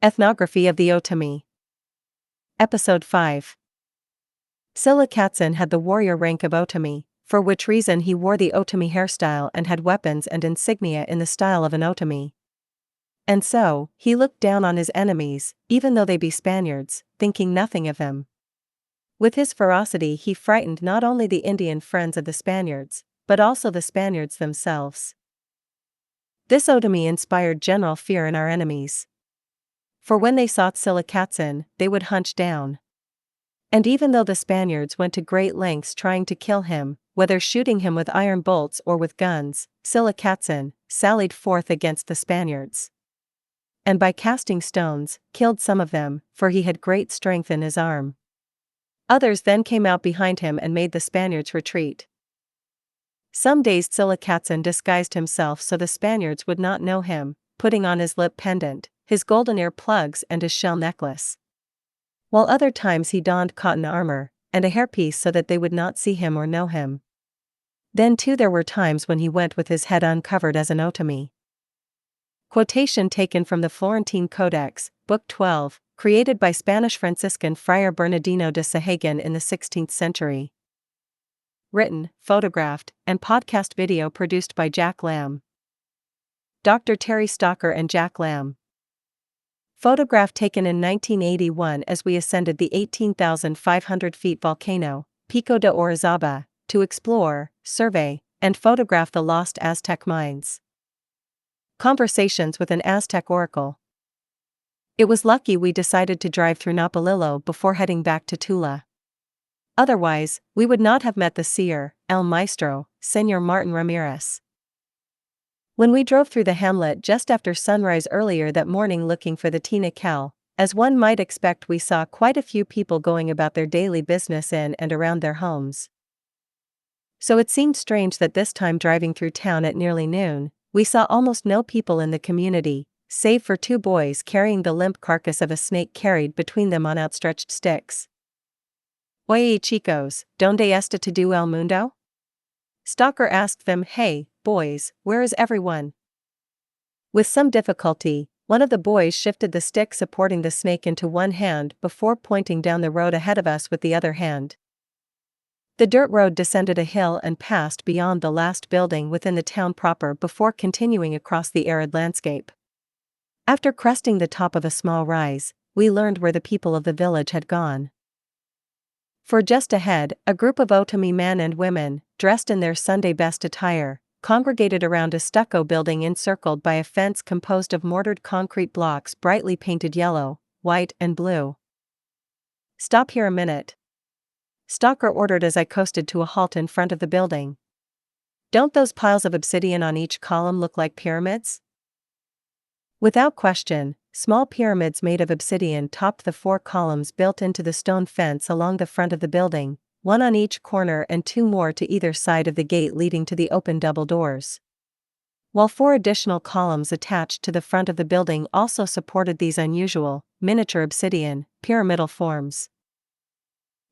Ethnography of the Otomi. Episode 5. Silla had the warrior rank of Otomi, for which reason he wore the Otomi hairstyle and had weapons and insignia in the style of an Otomi. And so, he looked down on his enemies, even though they be Spaniards, thinking nothing of them. With his ferocity he frightened not only the Indian friends of the Spaniards, but also the Spaniards themselves. This Otomi inspired general fear in our enemies. For when they saw Silla, they would hunch down. And even though the Spaniards went to great lengths trying to kill him, whether shooting him with iron bolts or with guns, Silla sallied forth against the Spaniards. And by casting stones, killed some of them, for he had great strength in his arm. Others then came out behind him and made the Spaniards retreat. Some days Silla disguised himself so the Spaniards would not know him, putting on his lip pendant, his golden ear plugs and his shell necklace. While other times he donned cotton armor, and a hairpiece so that they would not see him or know him. Then too there were times when he went with his head uncovered as an Otomi. Quotation taken from the Florentine Codex, Book 12, created by Spanish Franciscan Friar Bernardino de Sahagun in the 16th century. Written, photographed, and podcast video produced by Jack Lamb. Dr. Terry Stalker and Jack Lamb. Photograph taken in 1981 as we ascended the 18,500 feet volcano, Pico de Orizaba, to explore, survey, and photograph the lost Aztec mines. Conversations with an Aztec Oracle. It was lucky we decided to drive through Nopalillo before heading back to Tula. Otherwise, we would not have met the seer, El Maestro, Señor Martin Ramírez. When we drove through the hamlet just after sunrise earlier that morning looking for the Tinacel, as one might expect, we saw quite a few people going about their daily business in and around their homes. So it seemed strange that this time driving through town at nearly noon, we saw almost no people in the community, save for two boys carrying the limp carcass of a snake carried between them on outstretched sticks. Oye chicos, ¿dónde está todo el mundo? Stalker asked them. Hey, boys, where is everyone? With some difficulty, one of the boys shifted the stick supporting the snake into one hand before pointing down the road ahead of us with the other hand. The dirt road descended a hill and passed beyond the last building within the town proper before continuing across the arid landscape. After cresting the top of a small rise, we learned where the people of the village had gone. For just ahead, a group of Otomi men and women, dressed in their Sunday best attire, congregated around a stucco building encircled by a fence composed of mortared concrete blocks brightly painted yellow, white and blue. Stop here a minute. Stalker ordered as I coasted to a halt in front of the building. Don't those piles of obsidian on each column look like pyramids? Without question, small pyramids made of obsidian topped the 4 columns built into the stone fence along the front of the building, one on each corner and 2 more to either side of the gate leading to the open double doors. While 4 additional columns attached to the front of the building also supported these unusual, miniature obsidian, pyramidal forms.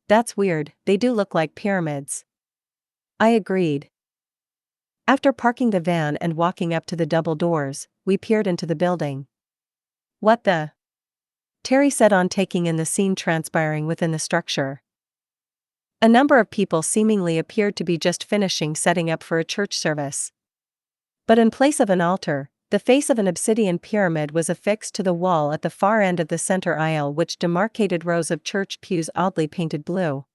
That's weird, they do look like pyramids. I agreed. After parking the van and walking up to the double doors, we peered into the building. What the? Terry said on taking in the scene transpiring within the structure. A number of people seemingly appeared to be just finishing setting up for a church service. But in place of an altar, the face of an obsidian pyramid was affixed to the wall at the far end of the center aisle, which demarcated rows of church pews oddly painted blue.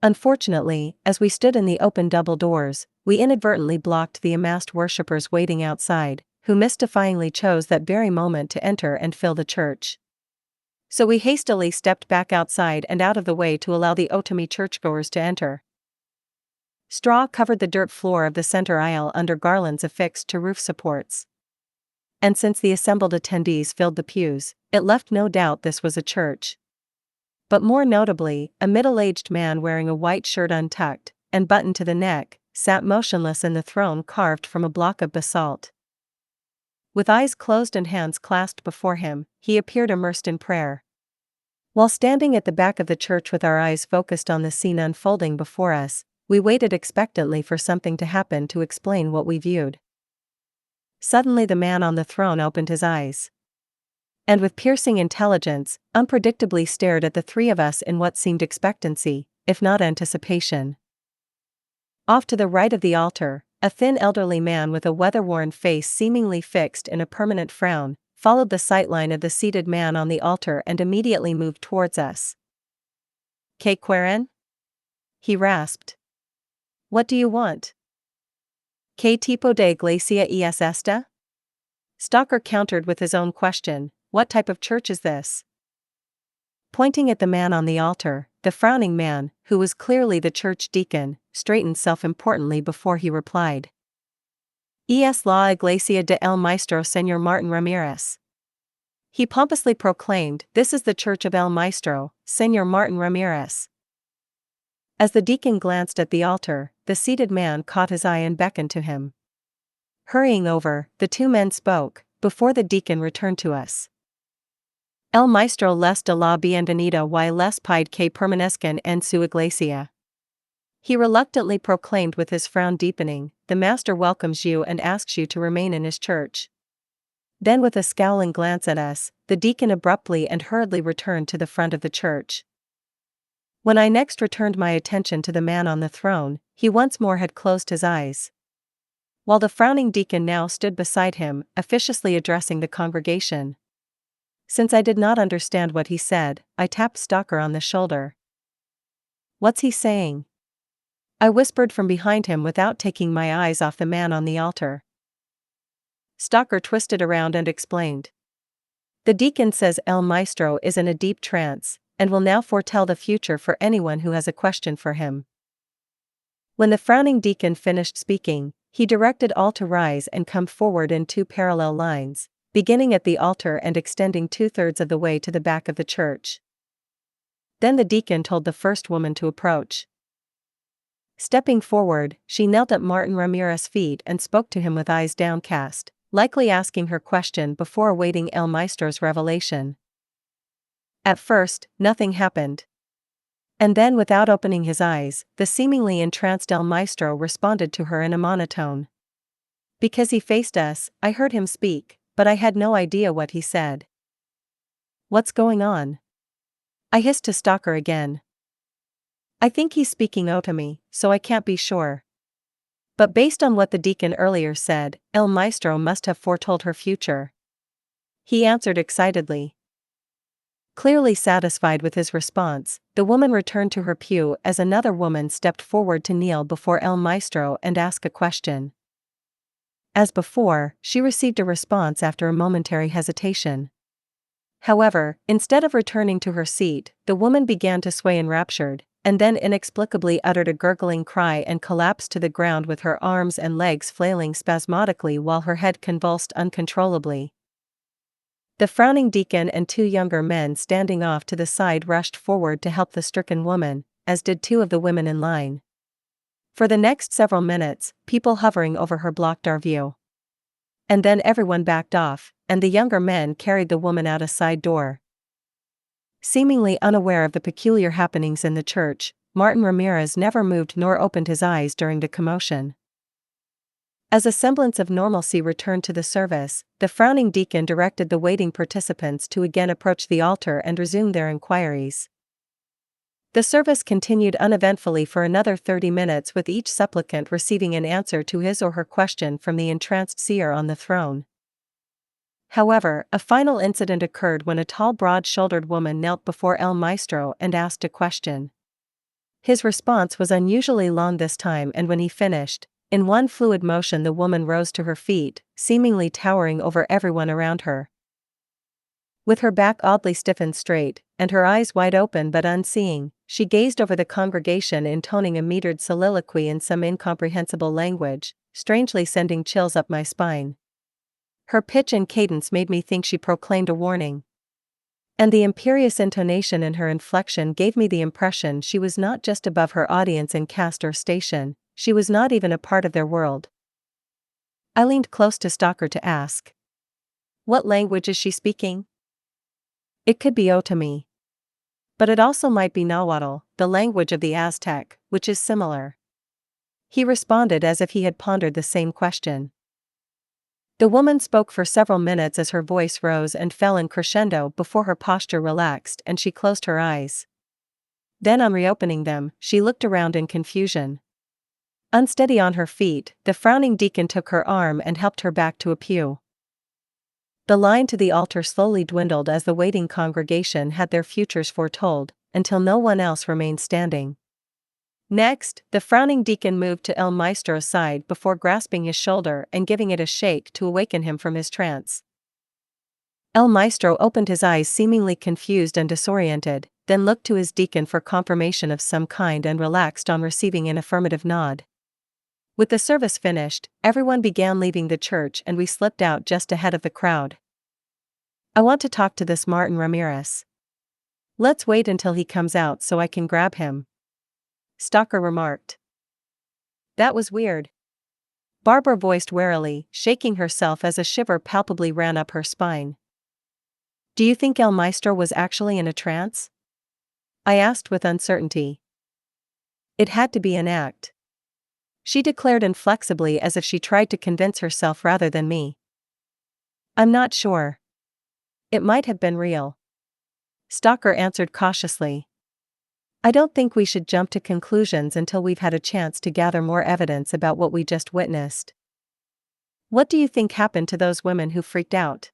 Unfortunately, as we stood in the open double doors, we inadvertently blocked the amassed worshippers waiting outside, who mystifyingly chose that very moment to enter and fill the church. So we hastily stepped back outside and out of the way to allow the Otomi churchgoers to enter. Straw covered the dirt floor of the center aisle under garlands affixed to roof supports. And since the assembled attendees filled the pews, it left no doubt this was a church. But more notably, a middle-aged man wearing a white shirt untucked, and buttoned to the neck, sat motionless in the throne carved from a block of basalt. With eyes closed and hands clasped before him, he appeared immersed in prayer. While standing at the back of the church with our eyes focused on the scene unfolding before us, we waited expectantly for something to happen to explain what we viewed. Suddenly the man on the throne opened his eyes. and with piercing intelligence, unpredictably stared at the three of us in what seemed expectancy, if not anticipation. Off to the right of the altar, a thin elderly man with a weather-worn face seemingly fixed in a permanent frown, followed the sightline of the seated man on the altar and immediately moved towards us. "¿Qué quieren?" he rasped. "What do you want?" "¿Qué tipo de iglesia es esta?" Stalker countered with his own question, "What type of church is this?" Pointing at the man on the altar, the frowning man, who was clearly the church deacon, straightened self-importantly before he replied. "Es la iglesia de el Maestro Señor Martin Ramírez." He pompously proclaimed, "This is the church of el Maestro, Señor Martin Ramírez." As the deacon glanced at the altar, the seated man caught his eye and beckoned to him. Hurrying over, the two men spoke, before the deacon returned to us. "El Maestro les da la bienvenida y les pide que permanezcan en su iglesia." He reluctantly proclaimed with his frown deepening, "The Master welcomes you and asks you to remain in his church." Then with a scowling glance at us, the deacon abruptly and hurriedly returned to the front of the church. When I next returned my attention to the man on the throne, he once more had closed his eyes, while the frowning deacon now stood beside him, officiously addressing the congregation. Since I did not understand what he said, I tapped Stalker on the shoulder. "What's he saying?" I whispered from behind him without taking my eyes off the man on the altar. Stalker twisted around and explained. "The deacon says El Maestro is in a deep trance, and will now foretell the future for anyone who has a question for him." When the frowning deacon finished speaking, he directed all to rise and come forward in two parallel lines, beginning at the altar and extending 2/3 of the way to the back of the church. Then the deacon told the first woman to approach. Stepping forward, she knelt at Martin Ramírez's feet and spoke to him with eyes downcast, likely asking her question before awaiting El Maestro's revelation. At first, nothing happened. And then, without opening his eyes, the seemingly entranced El Maestro responded to her in a monotone. Because he faced us, I heard him speak, but I had no idea what he said. "What's going on?" I hissed to Stalker again. "I think he's speaking Otomi, so I can't be sure. But based on what the deacon earlier said, El Maestro must have foretold her future," he answered excitedly. Clearly satisfied with his response, the woman returned to her pew as another woman stepped forward to kneel before El Maestro and ask a question. As before, she received a response after a momentary hesitation. However, instead of returning to her seat, the woman began to sway enraptured, and then inexplicably uttered a gurgling cry and collapsed to the ground with her arms and legs flailing spasmodically while her head convulsed uncontrollably. The frowning deacon and two younger men standing off to the side rushed forward to help the stricken woman, as did two of the women in line. For the next several minutes, people hovering over her blocked our view. And then everyone backed off, and the younger men carried the woman out a side door. Seemingly unaware of the peculiar happenings in the church, Martin Ramírez never moved nor opened his eyes during the commotion. As a semblance of normalcy returned to the service, the frowning deacon directed the waiting participants to again approach the altar and resume their inquiries. The service continued uneventfully for another 30 minutes, with each supplicant receiving an answer to his or her question from the entranced seer on the throne. However, a final incident occurred when a tall, broad-shouldered woman knelt before El Maestro and asked a question. His response was unusually long this time, and when he finished, in one fluid motion the woman rose to her feet, seemingly towering over everyone around her. With her back oddly stiffened straight, and her eyes wide open but unseeing, she gazed over the congregation intoning a metered soliloquy in some incomprehensible language, strangely sending chills up my spine. Her pitch and cadence made me think she proclaimed a warning. And the imperious intonation in her inflection gave me the impression she was not just above her audience in caste or station, she was not even a part of their world. I leaned close to Stalker to ask, "What language is she speaking?" "It could be Otomí. But it also might be Nahuatl, the language of the Aztec, which is similar." He responded as if he had pondered the same question. The woman spoke for several minutes as her voice rose and fell in crescendo before her posture relaxed and she closed her eyes. Then on reopening them, she looked around in confusion. Unsteady on her feet, the frowning deacon took her arm and helped her back to a pew. The line to the altar slowly dwindled as the waiting congregation had their futures foretold, until no one else remained standing. Next, the frowning deacon moved to El Maestro's side before grasping his shoulder and giving it a shake to awaken him from his trance. El Maestro opened his eyes seemingly confused and disoriented, then looked to his deacon for confirmation of some kind and relaxed on receiving an affirmative nod. With the service finished, everyone began leaving the church and we slipped out just ahead of the crowd. "I want to talk to this Martin Ramírez. Let's wait until he comes out so I can grab him," Stalker remarked. "That was weird," Barbara voiced warily, shaking herself as a shiver palpably ran up her spine. "Do you think El Maestro was actually in a trance?" I asked with uncertainty. "It had to be an act," she declared inflexibly as if she tried to convince herself rather than me. "I'm not sure. It might have been real," Stalker answered cautiously. "I don't think we should jump to conclusions until we've had a chance to gather more evidence about what we just witnessed." "What do you think happened to those women who freaked out?"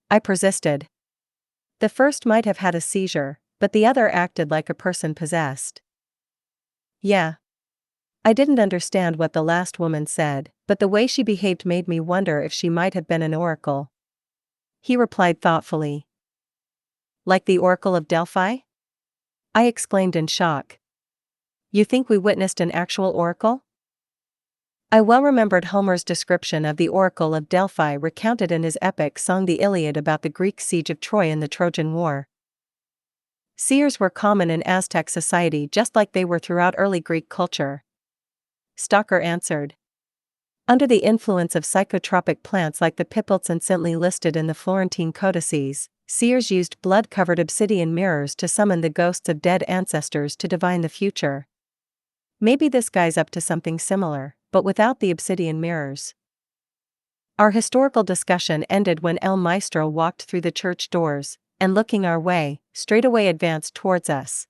I persisted. "The first might have had a seizure, but the other acted like a person possessed." "Yeah. I didn't understand what the last woman said, but the way she behaved made me wonder if she might have been an oracle," he replied thoughtfully. "Like the Oracle of Delphi?" I exclaimed in shock. "You think we witnessed an actual oracle?" I well remembered Homer's description of the Oracle of Delphi recounted in his epic song the Iliad about the Greek siege of Troy in the Trojan War. Seers were common in Aztec society just like they were throughout early Greek culture, Stalker answered. Under the influence of psychotropic plants like the pipilts anciently listed in the Florentine codices, seers used blood-covered obsidian mirrors to summon the ghosts of dead ancestors to divine the future. Maybe this guy's up to something similar, but without the obsidian mirrors. Our historical discussion ended when El Maestro walked through the church doors, and looking our way, straightaway advanced towards us.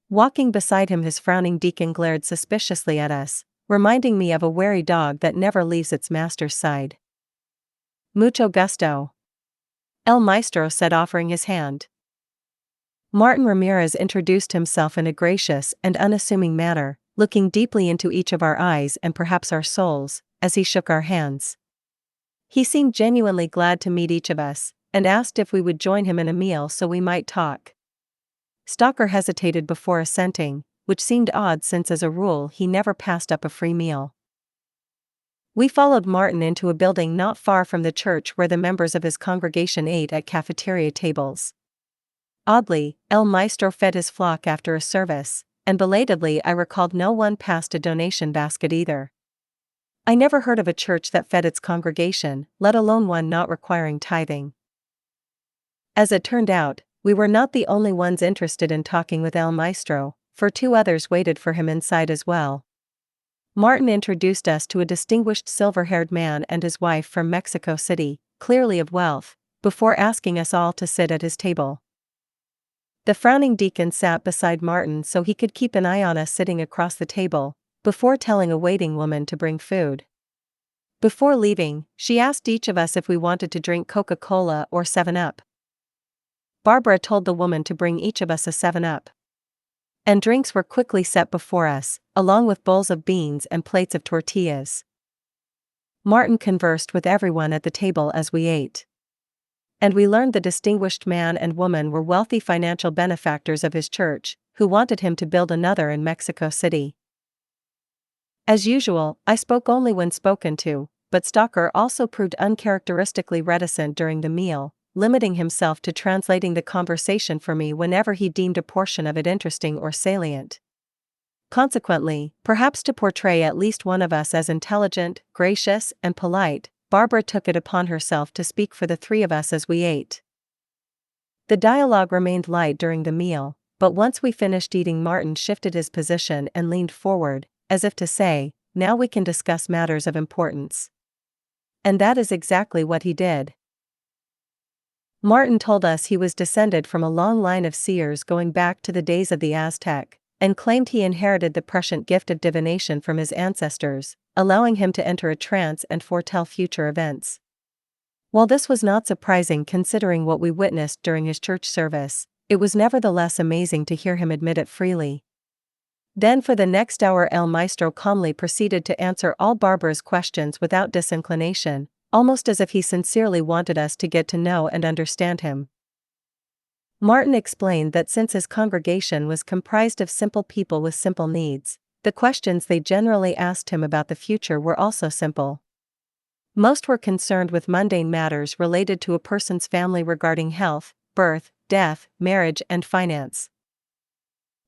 Walking beside him, his frowning deacon glared suspiciously at us, reminding me of a wary dog that never leaves its master's side. "Mucho gusto," El Maestro said, offering his hand. Martin Ramírez introduced himself in a gracious and unassuming manner, looking deeply into each of our eyes and perhaps our souls, as he shook our hands. He seemed genuinely glad to meet each of us, and asked if we would join him in a meal so we might talk. Stalker hesitated before assenting, which seemed odd since as a rule he never passed up a free meal. We followed Martin into a building not far from the church where the members of his congregation ate at cafeteria tables. Oddly, El Maestro fed his flock after a service, and belatedly I recalled no one passed a donation basket either. I never heard of a church that fed its congregation, let alone one not requiring tithing. As it turned out, we were not the only ones interested in talking with El Maestro, for two others waited for him inside as well. Martin introduced us to a distinguished silver-haired man and his wife from Mexico City, clearly of wealth, before asking us all to sit at his table. The frowning deacon sat beside Martin so he could keep an eye on us sitting across the table, before telling a waiting woman to bring food. Before leaving, she asked each of us if we wanted to drink Coca-Cola or 7-Up. Barbara told the woman to bring each of us a 7-Up. And drinks were quickly set before us, along with bowls of beans and plates of tortillas. Martin conversed with everyone at the table as we ate. And we learned the distinguished man and woman were wealthy financial benefactors of his church, who wanted him to build another in Mexico City. As usual, I spoke only when spoken to, but Stalker also proved uncharacteristically reticent during the meal, limiting himself to translating the conversation for me whenever he deemed a portion of it interesting or salient. Consequently, perhaps to portray at least one of us as intelligent, gracious, and polite, Barbara took it upon herself to speak for the three of us as we ate. The dialogue remained light during the meal, but once we finished eating, Martin shifted his position and leaned forward, as if to say, "Now we can discuss matters of importance." And that is exactly what he did. Martin told us he was descended from a long line of seers going back to the days of the Aztec, and claimed he inherited the prescient gift of divination from his ancestors, allowing him to enter a trance and foretell future events. While this was not surprising considering what we witnessed during his church service, it was nevertheless amazing to hear him admit it freely. Then for the next hour El Maestro calmly proceeded to answer all Barbara's questions without disinclination, almost as if he sincerely wanted us to get to know and understand him. Martin explained that since his congregation was comprised of simple people with simple needs, the questions they generally asked him about the future were also simple. Most were concerned with mundane matters related to a person's family regarding health, birth, death, marriage, and finance.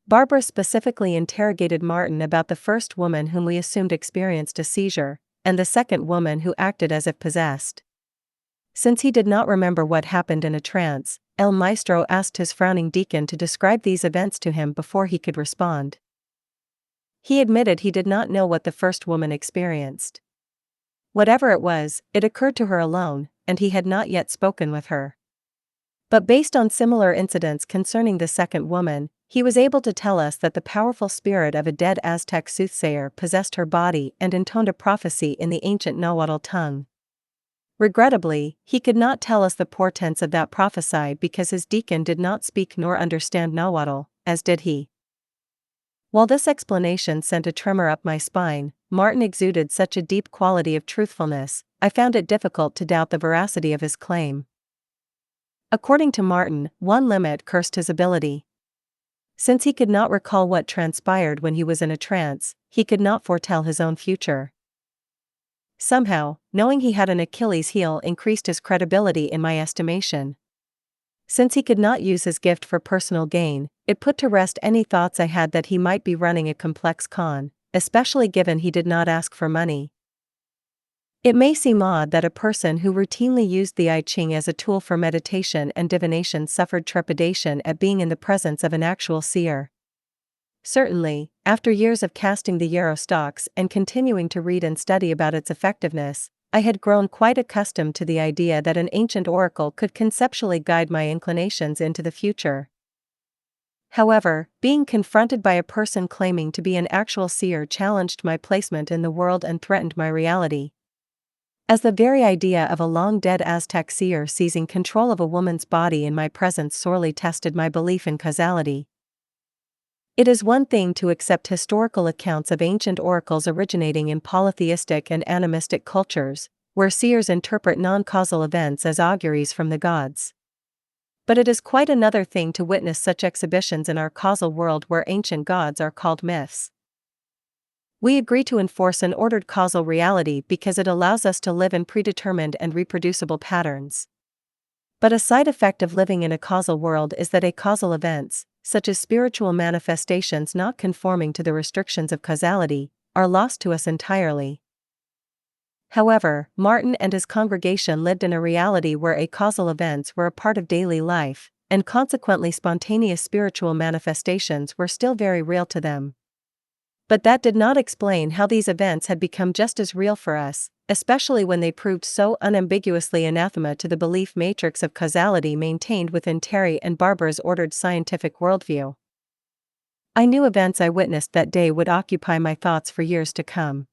Barbara specifically interrogated Martin about the first woman whom we assumed experienced a seizure, and the second woman who acted as if possessed. Since he did not remember what happened in a trance, El Maestro asked his frowning deacon to describe these events to him before he could respond. He admitted he did not know what the first woman experienced. Whatever it was, it occurred to her alone, and he had not yet spoken with her. But based on similar incidents concerning the second woman, he was able to tell us that the powerful spirit of a dead Aztec soothsayer possessed her body and intoned a prophecy in the ancient Nahuatl tongue. Regrettably, he could not tell us the portents of that prophecy because his deacon did not speak nor understand Nahuatl, as did he. While this explanation sent a tremor up my spine, Martin exuded such a deep quality of truthfulness, I found it difficult to doubt the veracity of his claim. According to Martin, one limit cursed his ability. Since he could not recall what transpired when he was in a trance, he could not foretell his own future. Somehow, knowing he had an Achilles heel increased his credibility in my estimation. Since he could not use his gift for personal gain, it put to rest any thoughts I had that he might be running a complex con, especially given he did not ask for money. It may seem odd that a person who routinely used the I Ching as a tool for meditation and divination suffered trepidation at being in the presence of an actual seer. Certainly, after years of casting the yarrow stalks and continuing to read and study about its effectiveness, I had grown quite accustomed to the idea that an ancient oracle could conceptually guide my inclinations into the future. However, being confronted by a person claiming to be an actual seer challenged my placement in the world and threatened my reality. As the very idea of a long-dead Aztec seer seizing control of a woman's body in my presence sorely tested my belief in causality. It is one thing to accept historical accounts of ancient oracles originating in polytheistic and animistic cultures, where seers interpret non-causal events as auguries from the gods. But it is quite another thing to witness such exhibitions in our causal world where ancient gods are called myths. We agree to enforce an ordered causal reality because it allows us to live in predetermined and reproducible patterns. But a side effect of living in a causal world is that acausal events, such as spiritual manifestations not conforming to the restrictions of causality, are lost to us entirely. However, Martin and his congregation lived in a reality where acausal events were a part of daily life, and consequently spontaneous spiritual manifestations were still very real to them. But that did not explain how these events had become just as real for us, especially when they proved so unambiguously anathema to the belief matrix of causality maintained within Terry and Barbara's ordered scientific worldview. I knew events I witnessed that day would occupy my thoughts for years to come.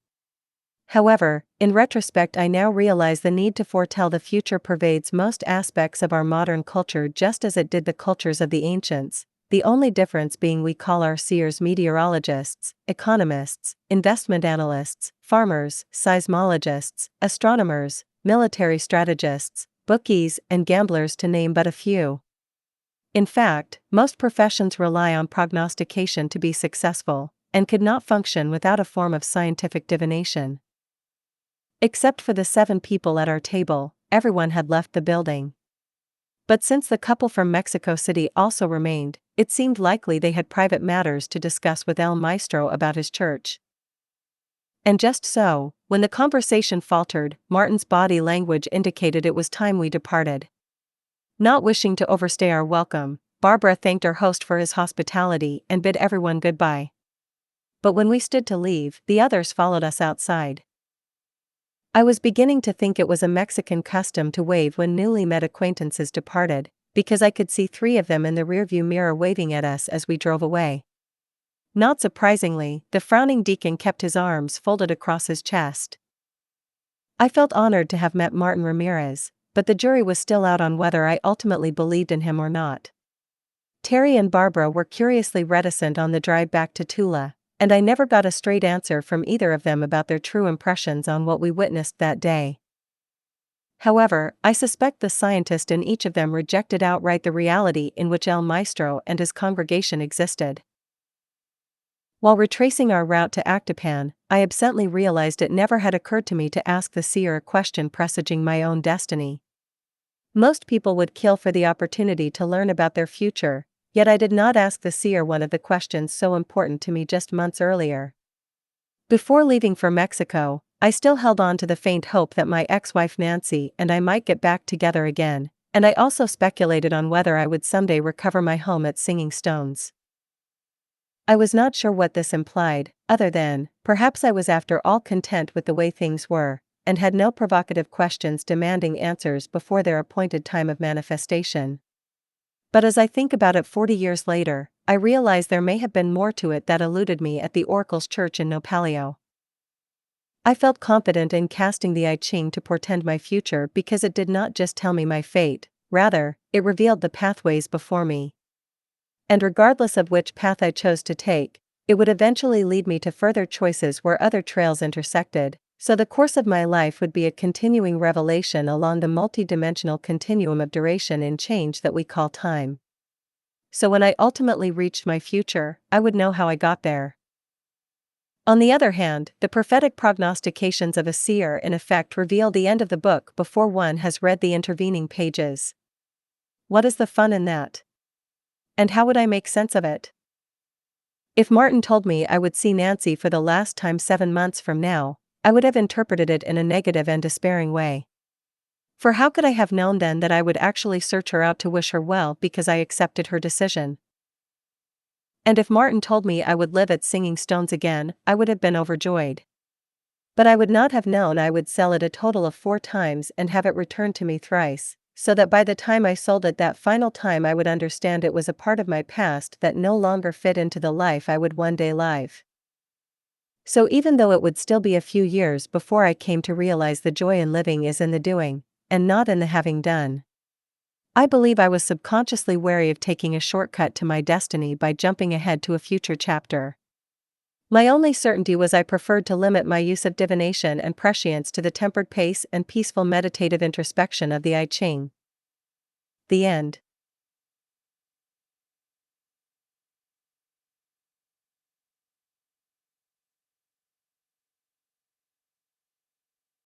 However, in retrospect I now realize the need to foretell the future pervades most aspects of our modern culture just as it did the cultures of the ancients, the only difference being we call our seers meteorologists, economists, investment analysts, farmers, seismologists, astronomers, military strategists, bookies, and gamblers to name but a few. In fact, most professions rely on prognostication to be successful, and could not function without a form of scientific divination. Except for the 7 people at our table, everyone had left the building. But since the couple from Mexico City also remained, it seemed likely they had private matters to discuss with El Maestro about his church. And just so, when the conversation faltered, Martin's body language indicated it was time we departed. Not wishing to overstay our welcome, Barbara thanked our host for his hospitality and bid everyone goodbye. But when we stood to leave, the others followed us outside. I was beginning to think it was a Mexican custom to wave when newly met acquaintances departed, because I could see 3 of them in the rearview mirror waving at us as we drove away. Not surprisingly, the frowning deacon kept his arms folded across his chest. I felt honored to have met Martin Ramírez, but the jury was still out on whether I ultimately believed in him or not. Terry and Barbara were curiously reticent on the drive back to Tula, and I never got a straight answer from either of them about their true impressions on what we witnessed that day. However, I suspect the scientist in each of them rejected outright the reality in which El Maestro and his congregation existed. While retracing our route to Actopan, I absently realized it never had occurred to me to ask the seer a question presaging my own destiny. Most people would kill for the opportunity to learn about their future, yet I did not ask the seer one of the questions so important to me just months earlier. Before leaving for Mexico, I still held on to the faint hope that my ex-wife Nancy and I might get back together again, and I also speculated on whether I would someday recover my home at Singing Stones. I was not sure what this implied, other than, perhaps I was after all content with the way things were, and had no provocative questions demanding answers before their appointed time of manifestation. But as I think about it 40 years later, I realize there may have been more to it that eluded me at the Oracle's church in Nopalio. I felt confident in casting the I Ching to portend my future because it did not just tell me my fate, rather, it revealed the pathways before me. And regardless of which path I chose to take, it would eventually lead me to further choices where other trails intersected, so the course of my life would be a continuing revelation along the multi-dimensional continuum of duration and change that we call time. So when I ultimately reached my future, I would know how I got there. On the other hand, the prophetic prognostications of a seer in effect reveal the end of the book before one has read the intervening pages. What is the fun in that? And how would I make sense of it? If Martin told me I would see Nancy for the last time 7 months from now, I would have interpreted it in a negative and despairing way. For how could I have known then that I would actually search her out to wish her well because I accepted her decision? And if Martin told me I would live at Singing Stones again, I would have been overjoyed. But I would not have known I would sell it a total of 4 times and have it returned to me thrice, so that by the time I sold it that final time I would understand it was a part of my past that no longer fit into the life I would one day live. So even though it would still be a few years before I came to realize the joy in living is in the doing, and not in the having done, I believe I was subconsciously wary of taking a shortcut to my destiny by jumping ahead to a future chapter. My only certainty was I preferred to limit my use of divination and prescience to the tempered pace and peaceful meditative introspection of the I Ching. The end.